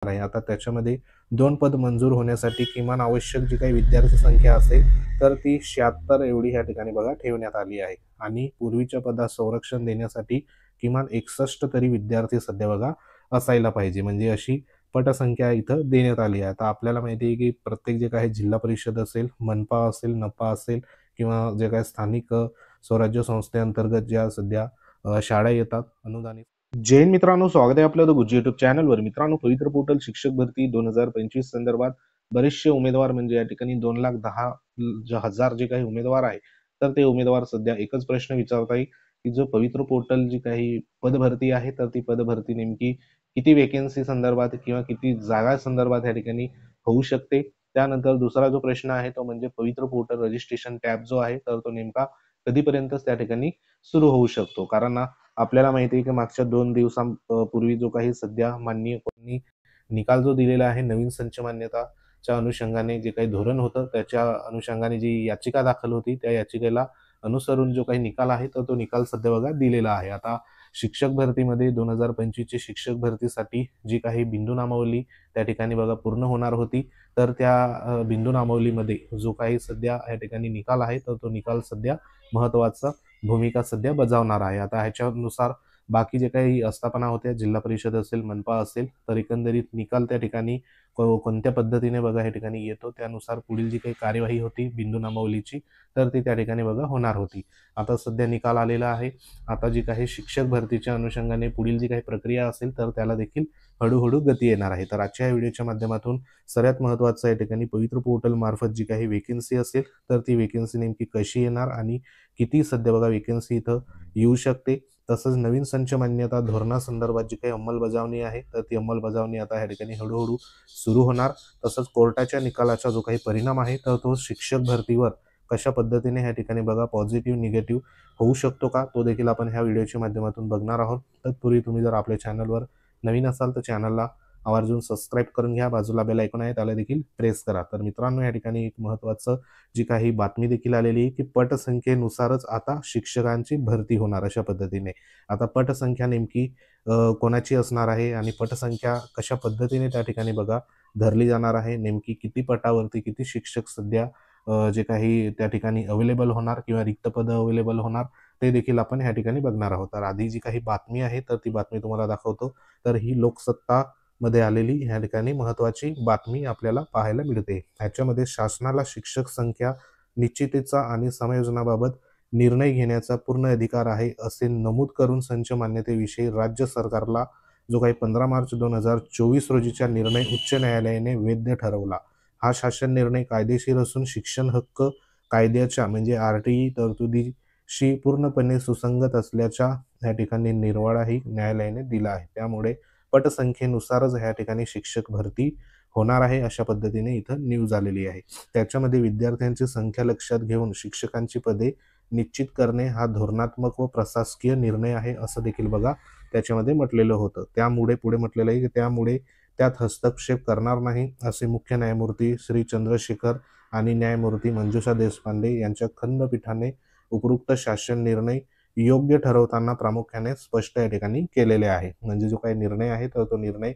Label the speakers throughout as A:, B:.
A: आहे। आता त्याच्यामध्ये 2 पद मंजूर होण्यासाठी किमान आवश्यक जी काही विद्यार्थी संख्या असेल तर ती 76 एवढी या ठिकाणी बघा ठेवण्यात आली आहे आणि पूर्वीच्या पदास संरक्षण देण्यासाठी किमान 61 तरी विद्यार्थी सध्या बघा असायला पाहिजे, म्हणजे अशी पटसंख्या इथं देण्यात आली आहे। आता आपल्याला माहिती आहे की प्रत्येक जे काही जिल्हा परिषद असेल, मनपा असेल, नपा असेल किंवा जे काही स्थानिक स्वराज्य संस्थेअंतर्गत ज्या सध्या शाळा येतात अनुदानित। जैन मित्रांनो, स्वागत आहे आपलं गुज्जी युट्यूब चॅनलवर। मित्रांनो, पवित्र पोर्टल शिक्षक भरती 2025 संदर्भात बरेचसे उमेदवार म्हणजे या ठिकाणी 2,10,000 जे काही उमेदवार आहे तर ते उमेदवार सध्या एकच प्रश्न विचारत आहे की जो पवित्र पोर्टल जी काही पदभरती आहे तर ती पदभरती नेमकी किती वेकेन्सी संदर्भात किंवा किती जागा संदर्भात या ठिकाणी होऊ शकते। त्यानंतर दुसरा जो प्रश्न आहे तो म्हणजे पवित्र पोर्टल रजिस्ट्रेशन टॅब जो आहे तर तो नेमका कधीपर्यंत त्या ठिकाणी सुरू होऊ शकतो। कारण आपल्याला माहिती आहे की मागच्या 2 दिवसांपूर्वी जो काही सध्या माननीय कोणी निकाल जो दिलेला आहे नवीन संच मान्यताच्या अनुषंगाने जे काही धोरण होतं त्याच्या अनुषंगाने जी याचिका दाखल होती त्या याचिकेला अनुसरून जो काही निकाल आहे तर तो निकाल सध्या बघा दिलेला आहे। आता शिक्षक भरतीमध्ये 2025 ची शिक्षक भरतीसाठी जी काही बिंदू नामावली त्या ठिकाणी बघा पूर्ण होणार होती तर त्या बिंदू नामावलीमध्ये जो काही सध्या या ठिकाणी निकाल आहे तर तो निकाल सध्या महत्त्वाचा भूमिका सध्या बजावणार आहे। आता ह्याच्यानुसार बाकी जे काही आस्थापना होत्या, जिल्हा परिषद असेल, मनपा असेल, तर एकंदरीत निकाल त्या ठिकाणी कोणत्या पद्धतीने बघा या ठिकाणी येतो त्यानुसार पुढील जी काही कार्यवाही होती बिंदू नामावलीची तर ती त्या ठिकाणी बघा होणार होती। आता सध्या निकाल आलेला आहे। आता जी काही शिक्षक भरतीच्या अनुषंगाने पुढील जी काही प्रक्रिया असेल तर त्याला देखील हळूहळू गती येणार आहे। तर आजच्या या व्हिडिओच्या माध्यमातून सर्वात महत्त्वाचं या ठिकाणी पवित्र पोर्टल मार्फत जी काही वेकेन्सी असेल तर ती वेकेन्सी नेमकी कशी येणार आणि किती सध्या बघा वेकेन्सी इथं येऊ शकते, तसंच नवीन संच मान्यता धोरणासंदर्भात जी काही अंमलबजावणी आहे तर ती अंमलबजावणी आता या ठिकाणी हळूहळू सुरू होणार। तसंच कोर्टाच्या निकालाचा जो काही परिणाम आहे तर तो शिक्षक भरतीवर कशा पद्धतीने ह्या ठिकाणी बघा पॉझिटिव्ह निगेटिव्ह होऊ शकतो का तो देखील आपण ह्या व्हिडिओच्या माध्यमातून बघणार आहोत। तत्पूर्वी तुम्ही जर आपल्या चॅनलवर नवीन असाल तर चॅनलला आवर्जून सबस्क्राईब करून घ्या, बाजूला बेल आयकॉन आहे त्याला देखील प्रेस करा। तर मित्रांनो, या ठिकाणी एक महत्त्वाचं जी काही बातमी देखील आलेली आहे की पटसंख्येनुसारच आता शिक्षकांची भरती होणार अशा पद्धतीने। आता पटसंख्या नेमकी कोणाची असणार आहे आणि पटसंख्या कशा पद्धतीने त्या ठिकाणी बघा धरली जाणार आहे, नेमकी किती पटावरती किती शिक्षक सध्या जे काही त्या ठिकाणी अवेलेबल होणार किंवा रिक्त पदं अवेलेबल होणार ते देखील आपण ह्या ठिकाणी बघणार आहोत। तर आधी जी काही बातमी आहे तर ती बातमी तुम्हाला दाखवतो। तर ही लोकसत्ता मध्ये आलेली ह्या ठिकाणी महत्त्वाची बातमी आपल्याला पाहायला मिळते। ह्याच्यामध्ये शासनाला शिक्षक संख्या निश्चितीचा आणि समायोजनाबाबत निर्णय घेण्याचा पूर्ण अधिकार आहे असे नमूद करून संच मान्यतेविषयी राज्य सरकारला जो काही 15 मार्च 2024 रोजीचा निर्णय उच्च न्यायालयाने वैध ठरवला। हा शासन निर्णय कायदेशीर असून शिक्षण हक्क कायद्याच्या म्हणजे RTI तरतुदीशी पूर्णपणे सुसंगत असल्याच्या या ठिकाणी निर्वाळाही न्यायालयाने दिला आहे। त्यामुळे पटसंख्येनुसारच या ठिकाणी शिक्षक भरती होणार आहे अशा पद्धतीने इथं न्यूज आलेली आहे। त्याच्यामध्ये विद्यार्थ्यांची संख्या लक्षात घेऊन शिक्षकांची पदे निश्चित करणे हा धोरणात्मक व प्रशासकीय निर्णय आहे असं देखील बघा त्याच्यामध्ये म्हटलेलं होतं। त्यामुळे पुढे म्हटलेलं आहे की त्यामुळे त्यात हस्तक्षेप करणार नाही असे मुख्य न्यायमूर्ती श्री चंद्रशेखर आणि न्यायमूर्ती मंजुषा देशपांडे यांच्या खंडपीठाने उपरोक्त शासन निर्णय योग्य ठरवताना प्रामुख्याने स्पष्ट या ठिकाणी केलेले आहे। म्हणजे जो काही निर्णय आहे तर तो निर्णय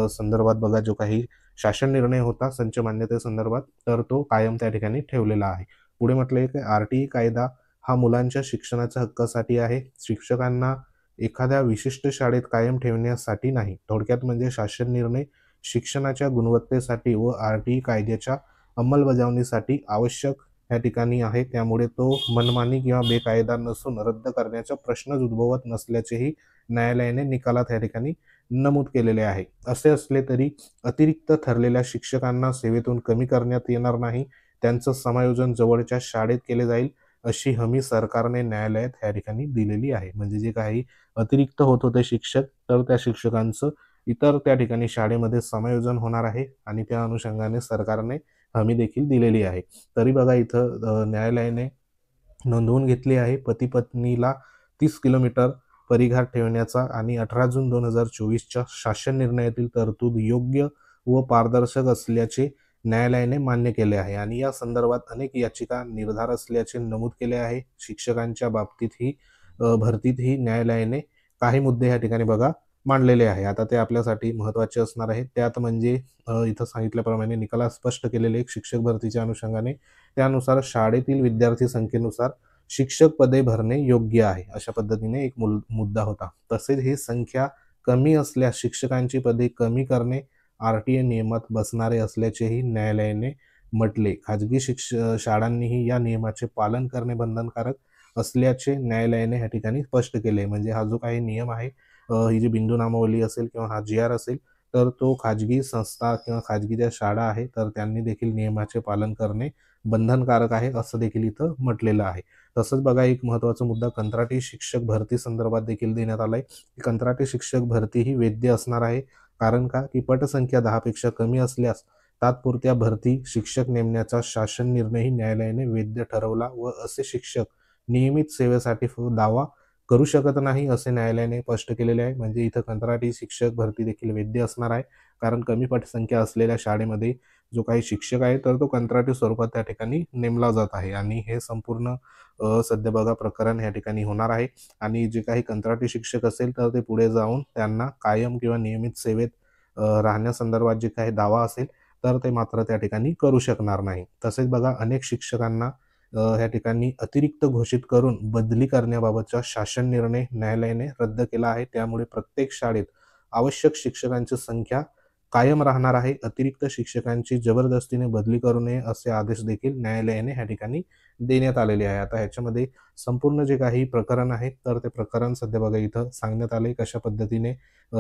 A: संदर्भात बघा जो काही शासन निर्णय होता संच मान्यतेसंदर्भात तर तो कायम त्या ठिकाणी ठेवलेला आहे। पुढे म्हटले की RTI कायदा हा मुलांच्या शिक्षणाच्या हक्कासाठी आहे, शिक्षकांना एखाद्या विशिष्ट शाळेत कायम ठेवण्यासाठी नाही। थोडक्यात म्हणजे शासन निर्णय शिक्षणाच्या गुणवत्तेसाठी व RTI कायद्याच्या अंमलबजावणीसाठी आवश्यक या ठिकाणी आहे। त्यामुळे तो मनमानी किंवा बेकायदा नसून रद्द करण्याचा प्रश्नच उद्भवत नसल्याचेही न्यायालयाने निकालात या ठिकाणी नमूद केलेले आहे। असे असले तरी अतिरिक्त ठरलेल्या शिक्षकांना सेवेतून कमी करण्यात येणार नाही, त्यांचं समायोजन जवळच्या शाळेत केले जाईल अशी हमी सरकारने न्यायालयात या ठिकाणी दिलेली आहे। म्हणजे जे काही अतिरिक्त होत होते शिक्षक तर त्या शिक्षकांचं इतर त्या ठिकाणी शाळेमध्ये समायोजन होणार आहे आणि त्या अनुषंगाने सरकारने हमी देखील दिलेली आहे। तरी बघा इथं न्यायालयाने नोंदवून घेतली आहे पती पत्नीला 30 किलोमीटर परिघात ठेवण्याचा आणि 18 जून 2024च्या शासन निर्णयातील तरतूद योग्य व पारदर्शक असल्याचे न्यायालयाने मान्य केले आहे आणि या संदर्भात अनेक याचिका निर्धार असल्याचे नमूद केले आहे। शिक्षकांच्या बाबतीतही भरतीतही न्यायालयाने काही मुद्दे या ठिकाणी बघा मांडलेले आहे. आता ते आपल्यासाठी महत्त्वाचे असणार आहे. त्यात म्हणजे इथं सांगितल्याप्रमाणे निकालात स्पष्ट केलेले एक शिक्षक भरतीच्या अनुषंगाने त्यानुसार शाळेतील विद्यार्थी संख्येनुसार शिक्षक पदे भरणे योग्य आहे. अशा पद्धतीने एक मुद्दा होता. तसेच ही संख्या कमी असल्यास शिक्षकांची पदे कमी करणे आर-टी-ए नियमात बसणारे असल्याचेही न्यायालयाने म्हटले. खाजगी शाळांनीही या नियमाचे पालन करणे बंधनकारक असल्याचे न्यायालयाने या ठिकाणी स्पष्ट केले. म्हणजे हा जो काही नियम आहे, ही जी बिंदू नामावली असेल किंवा हा जी-आर असेल, तर तो खाजगी संस्था किंवा खाजगी ज्या शाळा आहे तर त्यांनी देखील नियमाचे पालन करणे बंधनकारक आहे असं देखील इथं म्हटलेलं आहे. तसंच बघा एक महत्त्वाचा मुद्दा कंत्राटी शिक्षक भरती संदर्भात देखील देण्यात आलाय. कंत्राटी शिक्षक भरती ही वैध असणार आहे. कारण का की पटसंख्या 10 पेक्षा कमी असल्यास तात्पुरत्या भरती शिक्षक नेमण्याचा शासन निर्णयही न्यायालयाने वैध ठरवला व असे शिक्षक नियमित सेवेसाठी दावा करू शकत नाही असे न्यायालयाने स्पष्ट केलेले आहे. म्हणजे इथं कंत्राटी शिक्षक भरती देखील वैध असणार आहे. कारण कमी पटसंख्या असलेल्या शाळेमध्ये जो काही शिक्षक आहे तर तो कंत्राटी स्वरूपात त्या ठिकाणी नेमला जात आहे आणि हे संपूर्ण सध्या बघा प्रकरण या ठिकाणी होणार आहे आणि जे काही कंत्राटी शिक्षक असेल तर ते पुढे जाऊन त्यांना कायम किंवा नियमित सेवेत राहण्यासंदर्भात जे काही दावा असेल तर ते मात्र त्या ठिकाणी करू शकणार नाही. तसेच बघा अनेक शिक्षकांना या ठिकाणी अतिरिक्त घोषित करून बदली करण्याबाबतचा शासन निर्णय न्यायालयाने रद्द केला आहे. त्यामुळे प्रत्येक शाळेत आवश्यक शिक्षकांची संख्या कायम राहणार आहे. अतिरिक्त शिक्षकांची जबरदस्तीने बदली करू नये असे आदेश देखील न्यायालयाने या ठिकाणी देण्यात आलेले आहे. आता ह्याच्यामध्ये संपूर्ण जे काही प्रकरण आहे तर ते प्रकरण सध्या बघा इथं सांगण्यात आले कशा पद्धतीने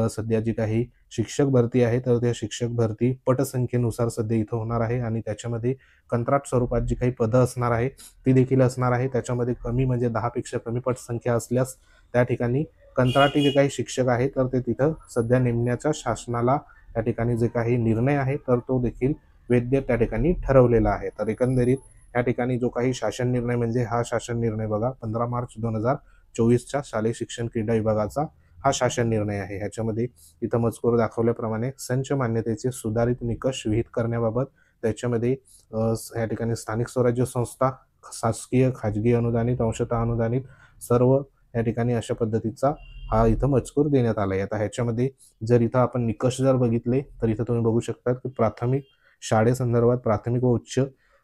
A: सध्या जी काही शिक्षक भरती आहे तर त्या शिक्षक भरती पटसंख्येनुसार सध्या इथं होणार आहे आणि त्याच्यामध्ये कंत्राट स्वरूपात जी काही पदं असणार आहे ती देखील असणार आहे. त्याच्यामध्ये कमी म्हणजे 10 पेक्षा कमी पटसंख्या असल्यास त्या ठिकाणी कंत्राटी जे काही शिक्षक आहे तर ते तिथं सध्या नेमण्याचा शासनाला त्या ठिकाणी जे काही निर्णय आहे तर तो देखील वैध त्या ठिकाणी ठरवलेला आहे. तर एकंदरीत या ठिकाणी जो काही शासन निर्णय म्हणजे हा शासन निर्णय बघा 15 मार्च 2024च्या शालेय शिक्षण क्रीडा विभागाचा हा शासन निर्णय आहे. ह्याच्यामध्ये इथं मजकूर दाखवल्याप्रमाणे संच मान्यतेचे सुधारित निकष विहित करण्याबाबत त्याच्यामध्ये या ठिकाणी स्थानिक स्वराज्य संस्था, शासकीय, खाजगी अनुदानित, अंशतः अनुदानित सर्व या ठिकाणी अशा पद्धतीचा हा इथं मजकूर देण्यात आला आहे. आता ह्याच्यामध्ये जर इथं आपण निकष जर बघितले तर इथं तुम्ही बघू शकता की प्राथमिक शाळेसंदर्भात प्राथमिक व उच्च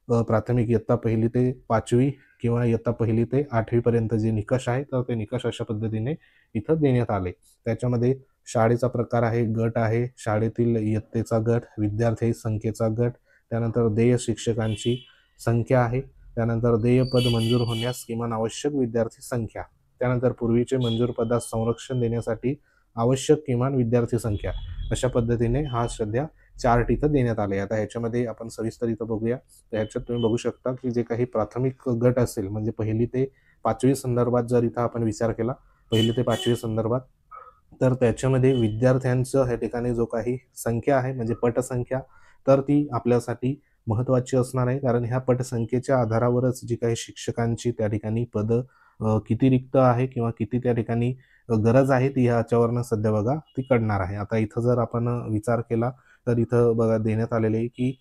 A: प्राथमिक इयत्ता 1ली ते 5वी किंवा इयत्ता 1ली ते 8वी पर्यंत जे निकष आहे तर ते निकष अशा पद्धतीने इथं देण्यात आले. त्याच्यामध्ये शाळेचा प्रकार आहे, गट आहे, शाळेतील इयत्तेचा गट, विद्यार्थी संख्येचा गट, त्यानंतर देय शिक्षकांची संख्या आहे, त्यानंतर देय पद मंजूर होण्यास किमान आवश्यक विद्यार्थी संख्या, त्यानंतर पूर्वीचे मंजूर पदास संरक्षण देण्यासाठी आवश्यक किमान विद्यार्थी संख्या अशा पद्धतीने हा सध्या चार्ट इथं देण्यात आले. आता ह्याच्यामध्ये आपण सविस्तर इथं बघूया. तर ह्याच्यात तुम्ही बघू शकता की जे काही प्राथमिक गट असेल म्हणजे 1ली ते 5वी संदर्भात जर इथं आपण विचार केला 1ली ते 5वी संदर्भात तर त्याच्यामध्ये विद्यार्थ्यांचं ह्या ठिकाणी जो काही संख्या आहे म्हणजे पटसंख्या तर ती आपल्यासाठी महत्त्वाची असणार आहे. कारण ह्या पटसंख्येच्या आधारावरच जी काही शिक्षकांची त्या ठिकाणी पदं किती रिक्त आहे किंवा किती त्या ठिकाणी गरज आहे ती ह्याच्यावरनं सध्या बघा ती कळणार आहे. आता इथं जर आपण विचार केला तर इथं बघा देण्यात आलेले आहे की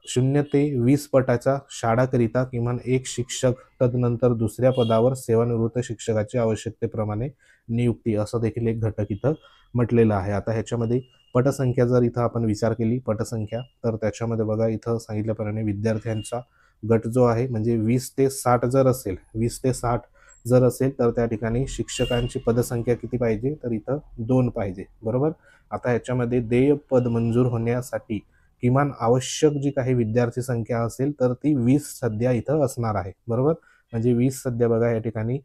A: 0 ते 20 पटाच्या शाळाकरिता किमान एक शिक्षक तदनंतर दुसऱ्या पदावर सेवानिवृत्त शिक्षकाची आवश्यकतेप्रमाणे नियुक्ती असं देखील एक घटक इथं म्हटलेलं आहे. आता ह्याच्यामध्ये पटसंख्या जर इथं आपण विचार केली पटसंख्या तर त्याच्यामध्ये बघा इथं सांगितल्याप्रमाणे विद्यार्थ्यांचा गट जो आहे म्हणजे 20 ते 60 जर असेल 20 ते 60 जर असेल तर त्या ठिकाणी शिक्षकांची पदसंख्या किती पाहिजे तर इथं 2 पाहिजे बरोबर. आता ह्याच्यामध्ये देय पद मंजूर होण्यासाठी किमान आवश्यक जी काही विद्यार्थी संख्या असेल तर ती 20 सध्या इथं असणार आहे बरोबर. म्हणजे 20 सध्या बघा या ठिकाणी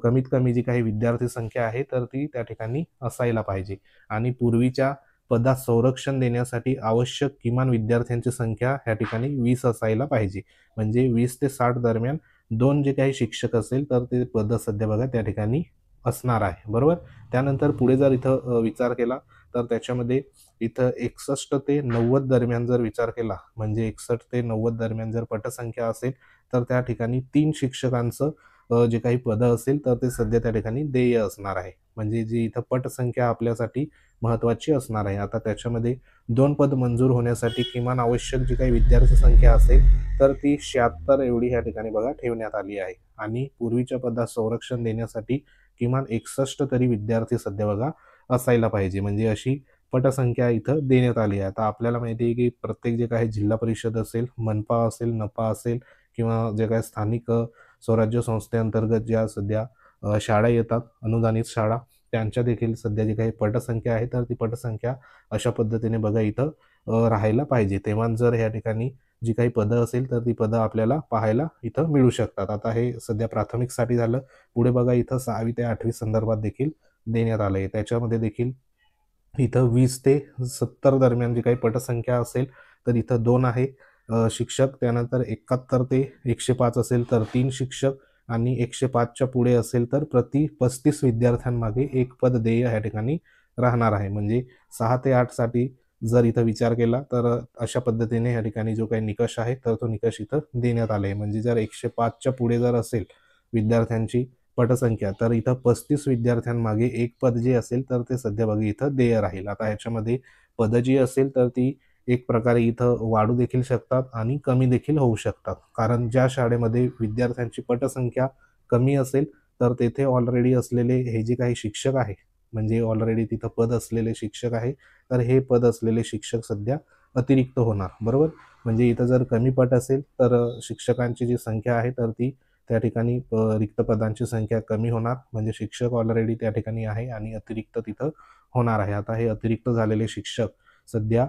A: कमीत कमी जी काही विद्यार्थी संख्या आहे तर ती त्या ठिकाणी असायला पाहिजे आणि पूर्वीच्या पदास संरक्षण देण्यासाठी आवश्यक किमान विद्यार्थ्यांची संख्या ह्या ठिकाणी 20 असायला पाहिजे. म्हणजे 20 ते 60 दरम्यान 2 जे काही शिक्षक असेल तर ते पद सध्या बघा त्या ठिकाणी असणार आहे बरोबर. त्यानंतर पुढे जर इथं विचार केला तर त्याच्यामध्ये इथं 61 ते 90 दरम्यान जर विचार केला म्हणजे 61 ते 90 दरम्यान जर पटसंख्या असेल तर त्या ठिकाणी 3 शिक्षकांचं जे काही पदं असेल तर ते सध्या त्या ठिकाणी देय असणार आहे. म्हणजे जी इथं पटसंख्या आपल्यासाठी महत्त्वाची असणार आहे. आता त्याच्यामध्ये 2 पद मंजूर होण्यासाठी किमान आवश्यक जी काही विद्यार्थी संख्या असेल तर ती 76 एवढी ह्या ठिकाणी बघा ठेवण्यात आली आहे आणि पूर्वीच्या पदास संरक्षण देण्यासाठी किमान 61 तरी विद्यार्थी सध्या बघा असायला पाहिजे, म्हणजे अशी पटसंख्या इथं देण्यात आली आहे. आता आपल्याला माहिती आहे की प्रत्येक जे काही जिल्हा परिषद असेल, मनपा असेल, नपा असेल किंवा जे काही स्थानिक स्वराज्य संस्थेअंतर्गत ज्या सध्या शाळा येतात, अनुदानित शाळा, त्यांच्या देखील सध्या जी काही पटसंख्या आहे तर ती पटसंख्या अशा पद्धतीने बघा इथं राहायला पाहिजे. तेव्हा जर ह्या ठिकाणी जी काही पदं असेल तर ती पदं आपल्याला पाहायला इथं मिळू शकतात. आता हे सध्या प्राथमिकसाठी झालं. पुढे बघा इथं 6वी ते 8वी संदर्भात देखील देण्यात आलं आहे. त्याच्यामध्ये देखील इथं 20 ते 70 दरम्यान जी काही पटसंख्या असेल तर इथं 2 आहे शिक्षक. त्यानंतर 71 ते 105 असेल तर 3 शिक्षक आणि 105च्या पुढे असेल तर प्रति 35 विद्यार्थ्यांमागे 1 पद देय ह्या ठिकाणी राहणार आहे. म्हणजे 6 ते 8 साठी जर इथं विचार केला तर अशा पद्धतीने या ठिकाणी जो काही निकष आहे तर तो निकष इथं देण्यात आला आहे. म्हणजे जर 105च्या पुढे जर असेल विद्यार्थ्यांची पटसंख्या तर इथं 35 विद्यार्थ्यांमागे 1 पद जे असेल तर ते सध्या बघा इथं देय राहील. आता ह्याच्यामध्ये पदं जी असेल तर ती एक प्रकारे इथं वाढू देखील शकतात आणि कमी देखील होऊ शकतात. कारण ज्या शाळेमध्ये विद्यार्थ्यांची पटसंख्या कमी असेल तर तेथे ऑलरेडी असलेले हे जे काही शिक्षक आहे, म्हणजे ऑलरेडी तिथं पद असलेले शिक्षक आहे, तर हे पद असलेले शिक्षक सध्या अतिरिक्त होणार, बरोबर. म्हणजे इथं जर कमी पट असेल तर शिक्षकांची जी संख्या आहे तर ती त्या ठिकाणी रिक्त पदांची संख्या कमी होणार, म्हणजे शिक्षक ऑलरेडी त्या ठिकाणी आहे आणि अतिरिक्त तिथं होणार आहे. आता हे अतिरिक्त झालेले शिक्षक सध्या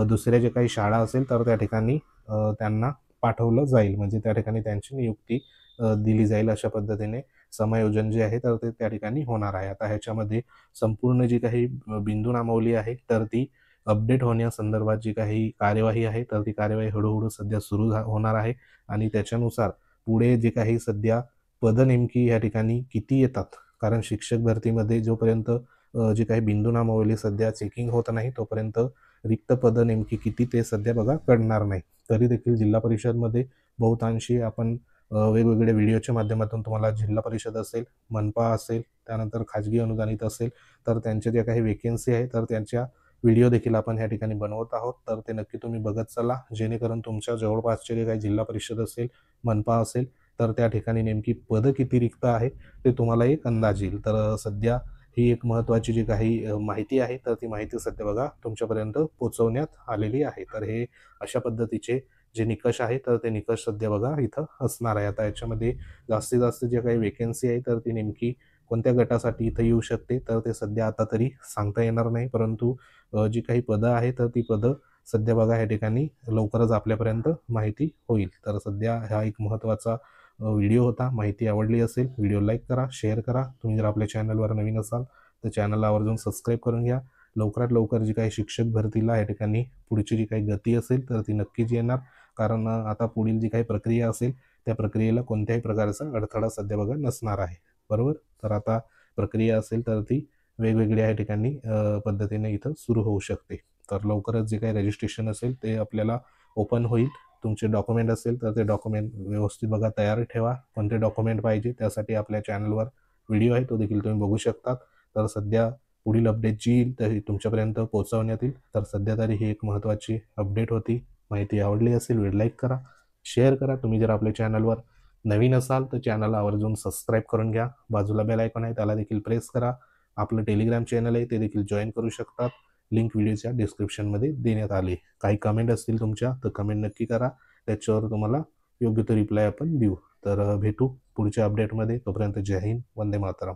A: दुसऱ्या जे काही शाळा असेल तर त्या ठिकाणी त्यांना पाठवलं जाईल, म्हणजे त्या ठिकाणी त्यांची नियुक्ती दिली जाईल. अशा पद्धतीने समायोजन जे आहे तर ते त्या ठिकाणी होणार आहे. आता ह्याच्यामध्ये संपूर्ण जी काही बिंदू नामावली आहे तर ती अपडेट होण्यासंदर्भात जी काही कार्यवाही आहे तर ती कार्यवाही हळूहळू सध्या सुरू होणार आहे आणि त्याच्यानुसार पुढे जे काही सध्या पदं नेमकी या ठिकाणी किती येतात, कारण शिक्षक भरतीमध्ये जोपर्यंत जी काही बिंदू नामावली सध्या चेकिंग होत नाही तोपर्यंत रिक्त पदं नेमकी किती ते सध्या बघा कळणार नाही. तरी देखील जिल्हा परिषदमध्ये बहुतांशी आपण वेगवेगळ्या व्हिडिओच्या माध्यमातून तुम्हाला जिल्हा परिषद असेल, मनपा असेल, त्यानंतर खाजगी अनुदानित असेल तर त्यांच्या ज्या काही वेकेन्सी आहे तर त्यांच्या व्हिडिओ देखील आपण ह्या ठिकाणी बनवत आहोत. तर ते नक्की तुम्ही बघत चला, जेणेकरून तुमच्या जवळपासचे जे काही जिल्हा परिषद असेल, मनपा असेल तर त्या ठिकाणी नेमकी पदं किती रिक्त आहे ते तुम्हाला एक अंदाज येईल. तर सध्या ही एक महत्त्वाची जी काही माहिती आहे तर ती माहिती सध्या बघा तुमच्यापर्यंत पोहोचवण्यात आलेली आहे. तर हे अशा पद्धतीचे जे निकष आहे तर ते निकष सध्या बघा इथं असणार आहे. आता याच्यामध्ये जास्तीत जास्त जे काही वेकेन्सी आहे तर ती नेमकी कोणत्या गटासाठी इथं येऊ शकते तर ते सध्या आता तरी सांगता येणार नाही, परंतु जी काही पदं आहे तर ती पदं सध्या बघा या ठिकाणी लवकरच आपल्यापर्यंत माहिती होईल. तर सध्या हा एक महत्त्वाचा व्हिडिओ होता. माहिती आवडली असेल व्हिडिओ लाईक करा, शेअर करा. तुम्ही जर आपल्या चॅनलवर नवीन असाल तर चॅनलला आवर्जून सबस्क्राईब करून घ्या. लवकरात लवकर जी काही शिक्षक भरतीला या ठिकाणी पुढची जी काही गती असेल तर ती नक्कीच येणार, कारण आता पुढील जी काही प्रक्रिया असेल त्या प्रक्रियेला कोणत्याही प्रकारचा अडथळा सध्या बघा नसणार आहे, बरोबर. तर आता प्रक्रिया असेल तर ती वेगवेगळ्या या ठिकाणी पद्धतीने इथं सुरू होऊ शकते. तर लवकरच जे काही रजिस्ट्रेशन असेल ते आपल्याला ओपन होईल. तुमचे डॉक्युमेंट असेल तर ते डॉक्युमेंट व्यवस्थित बघा तयार ठेवा. कोणते डॉक्युमेंट पाहिजे त्यासाठी आपल्या चॅनलवर व्हिडिओ आहे तो देखील तुम्ही बघू शकता. तर सध्या पुढील अपडेट जी येईल तरी तुमच्यापर्यंत पोहोचवण्यात येईल. तर सध्या तरी ही एक महत्त्वाची अपडेट होती. माहिती आवडली असेल व्हिडिओ लाईक करा, शेअर करा. तुम्ही जर आपल्या चॅनलवर नवीन असाल तर चॅनलला आवर्जून सबस्क्राईब करून घ्या. बाजूला बेल आयकॉन आहे त्याला देखील प्रेस करा. आपलं टेलिग्राम चॅनल आहे ते देखील जॉईन करू शकतात. लिंक व्हिडिओच्या डिस्क्रिप्शनमध्ये देण्यात आली. काही कमेंट असतील तुमच्या तर कमेंट नक्की करा, त्याच्यावर तुम्हाला योग्य तो रिप्लाय आपण देऊ. तर भेटू पुढच्या अपडेटमध्ये. तोपर्यंत जय हिंद, वंदे मातरम.